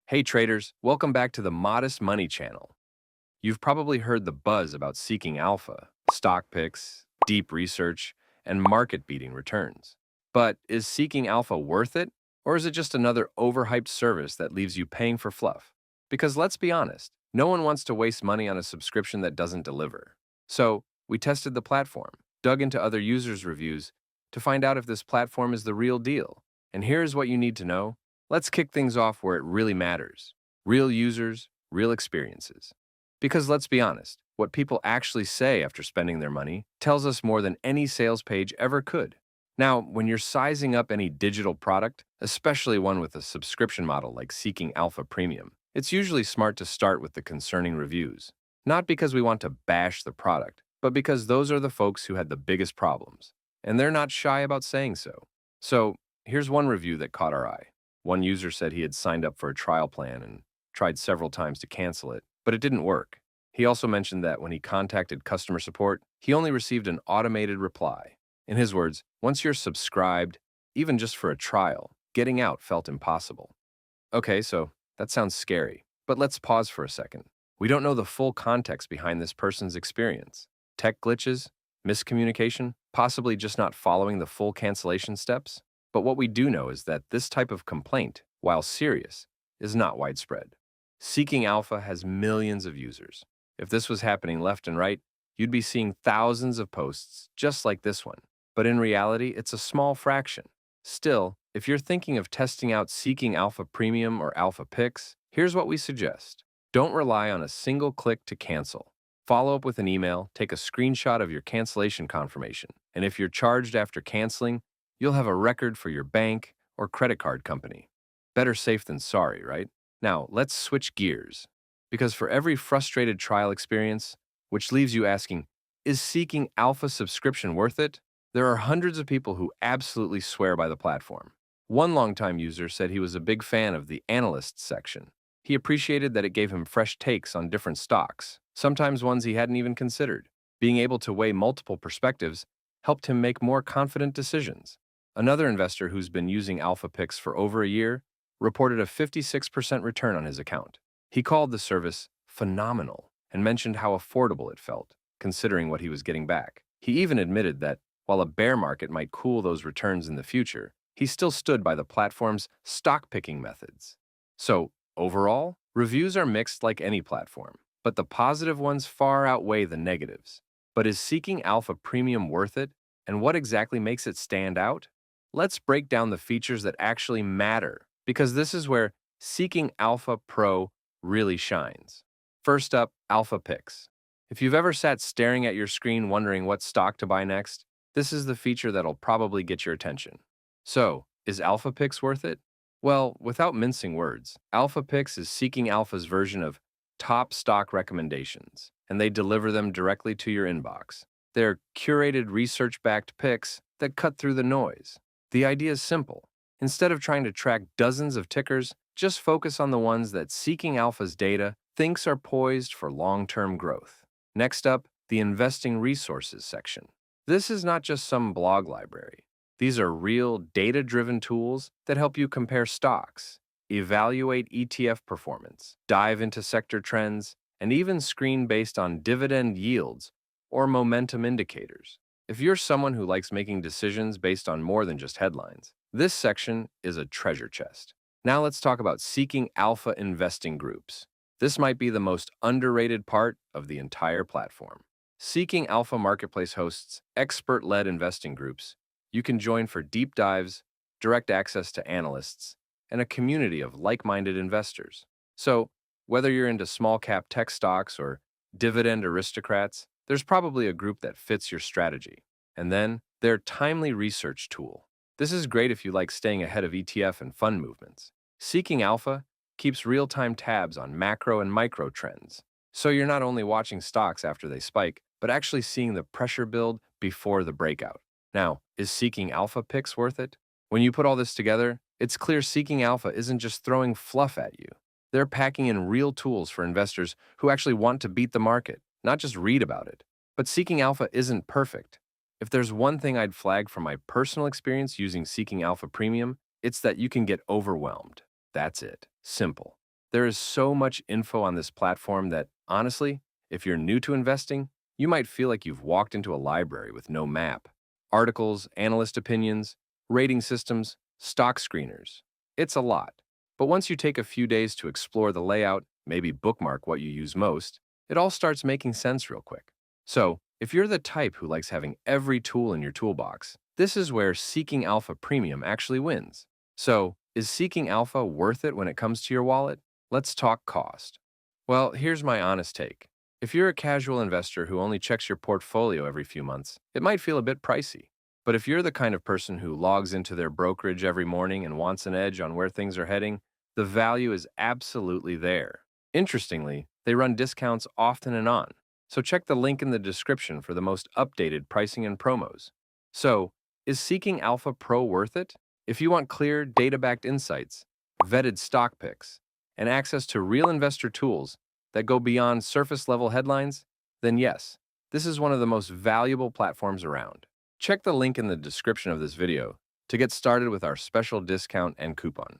Hey traders, welcome back to the Modest Money channel. You've probably heard the buzz about seeking alpha, stock picks, deep research, and market-beating returns. But is seeking alpha worth it, or is it just another overhyped service that leaves you paying for fluff? Because let's be honest, no one wants to waste money on a subscription that doesn't deliver. So, we tested the platform, dug into other users' reviews to find out if this platform is the real deal. And here's what you need to know. Let's kick things off where it really matters. Real users, real experiences. Because let's be honest, what people actually say after spending their money tells us more than any sales page ever could. Now, when you're sizing up any digital product, especially one with a subscription model like Seeking Alpha Premium, it's usually smart to start with the concerning reviews. Not because we want to bash the product, but because those are the folks who had the biggest problems. And they're not shy about saying so. So, here's one review that caught our eye. One user said he had signed up for a trial plan and tried several times to cancel it, but it didn't work. He also mentioned that when he contacted customer support, he only received an automated reply. In his words, once you're subscribed, even just for a trial, getting out felt impossible. Okay, so that sounds scary, but let's pause for a second. We don't know the full context behind this person's experience. Tech glitches, miscommunication, possibly just not following the full cancellation steps. But what we do know is that this type of complaint, while serious, is not widespread. Seeking Alpha has millions of users. If this was happening left and right, you'd be seeing thousands of posts just like this one. But in reality, it's a small fraction. Still, if you're thinking of testing out Seeking Alpha Premium or Alpha Picks, here's what we suggest. Don't rely on a single click to cancel. Follow up with an email, take a screenshot of your cancellation confirmation, and if you're charged after canceling, you'll have a record for your bank or credit card company. Better safe than sorry, right? Now, let's switch gears. Because for every frustrated trial experience, which leaves you asking, is Seeking Alpha subscription worth it? There are hundreds of people who absolutely swear by the platform. One longtime user said he was a big fan of the analyst section. He appreciated that it gave him fresh takes on different stocks, sometimes ones he hadn't even considered. Being able to weigh multiple perspectives helped him make more confident decisions. Another investor who's been using Alpha Picks for over a year reported a 56% return on his account. He called the service phenomenal and mentioned how affordable it felt, considering what he was getting back. He even admitted that while a bear market might cool those returns in the future, he still stood by the platform's stock picking methods. So, overall, reviews are mixed like any platform, but the positive ones far outweigh the negatives. But is Seeking Alpha Premium worth it? And what exactly makes it stand out? Let's break down the features that actually matter, because this is where Seeking Alpha Pro really shines. First up, Alpha Picks. If you've ever sat staring at your screen wondering what stock to buy next, this is the feature that'll probably get your attention. So, is Alpha Picks worth it? Well, without mincing words, Alpha Picks is Seeking Alpha's version of top stock recommendations, and they deliver them directly to your inbox. They're curated research-backed picks that cut through the noise. The idea is simple. Instead of trying to track dozens of tickers, just focus on the ones that Seeking Alpha's data thinks are poised for long-term growth. Next up, the Investing Resources section. This is not just some blog library. These are real data-driven tools that help you compare stocks, evaluate ETF performance, dive into sector trends, and even screen based on dividend yields or momentum indicators. If you're someone who likes making decisions based on more than just headlines, this section is a treasure chest. Now let's talk about Seeking Alpha investing groups. This might be the most underrated part of the entire platform. Seeking Alpha Marketplace hosts expert-led investing groups you can join for deep dives, direct access to analysts, and a community of like-minded investors. So, whether you're into small-cap tech stocks or dividend aristocrats, there's probably a group that fits your strategy. And then, their timely research tool. This is great if you like staying ahead of ETF and fund movements. Seeking Alpha keeps real-time tabs on macro and micro trends, so you're not only watching stocks after they spike, but actually seeing the pressure build before the breakout. Now, is Seeking Alpha Picks worth it? When you put all this together, it's clear Seeking Alpha isn't just throwing fluff at you. They're packing in real tools for investors who actually want to beat the market, not just read about it. But Seeking Alpha isn't perfect. If there's one thing I'd flag from my personal experience using Seeking Alpha Premium, it's that you can get overwhelmed. That's it. Simple. There is so much info on this platform that, honestly, if you're new to investing, you might feel like you've walked into a library with no map. Articles, analyst opinions, rating systems, stock screeners. It's a lot. But once you take a few days to explore the layout, maybe bookmark what you use most, it all starts making sense real quick. So, if you're the type who likes having every tool in your toolbox, this is where Seeking Alpha Premium actually wins. So, is Seeking Alpha worth it when it comes to your wallet? Let's talk cost. Well, here's my honest take. If you're a casual investor who only checks your portfolio every few months, it might feel a bit pricey. But if you're the kind of person who logs into their brokerage every morning and wants an edge on where things are heading, the value is absolutely there. Interestingly, they run discounts often and on, so check the link in the description for the most updated pricing and promos. So, is Seeking Alpha Pro worth it? If you want clear, data-backed insights, vetted stock picks, and access to real investor tools that go beyond surface-level headlines, then yes, this is one of the most valuable platforms around. Check the link in the description of this video to get started with our special discount and coupon.